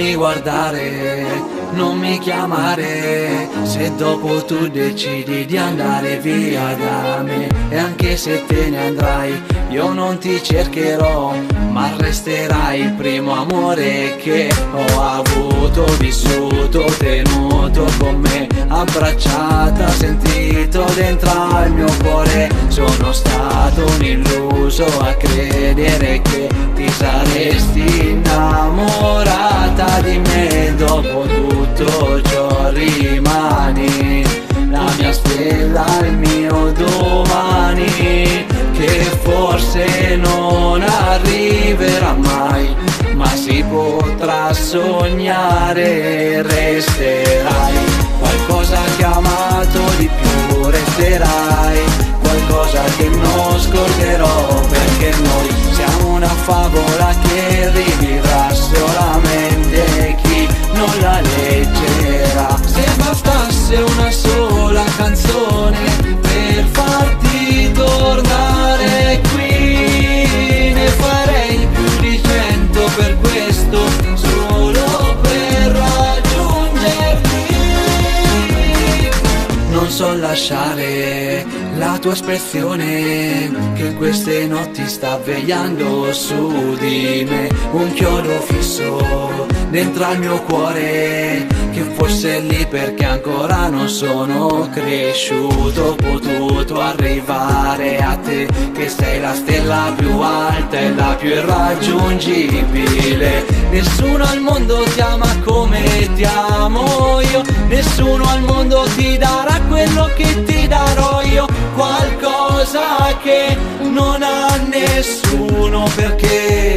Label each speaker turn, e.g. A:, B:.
A: mi guardare, non mi chiamare, se dopo tu decidi di andare via da me. E anche se te ne andrai, io non ti cercherò, ma resterai il primo amore che ho avuto, vissuto, tenuto con me, abbracciata, sentito dentro al mio cuore. Sono stato un illuso a credere che ti saresti innamorata di me. Dopo tutto ciò rimani la mia stella, il mio domani, che forse non arriverà mai, ma si potrà sognare. Resterai qualcosa che ho amato di più, resterai qualcosa che non scorderò, perché noi siamo una favola che rivivrà solamente chi non la leggerà. Se bastasse una sola canzone per farti tornare qui, ne farei più di 100 per questo, solo per raggiungerti. Non so lasciare la tua espressione che in queste notti sta vegliando su di me, un chiodo fisso dentro al mio cuore, che forse è lì perché ancora non sono cresciuto. Ho potuto arrivare a te, che sei la stella più alta e la più irraggiungibile. Nessuno al mondo ti ama come ti amo io, nessuno al mondo ti darà quello che ti darò io, qualcosa che non ha nessuno, perché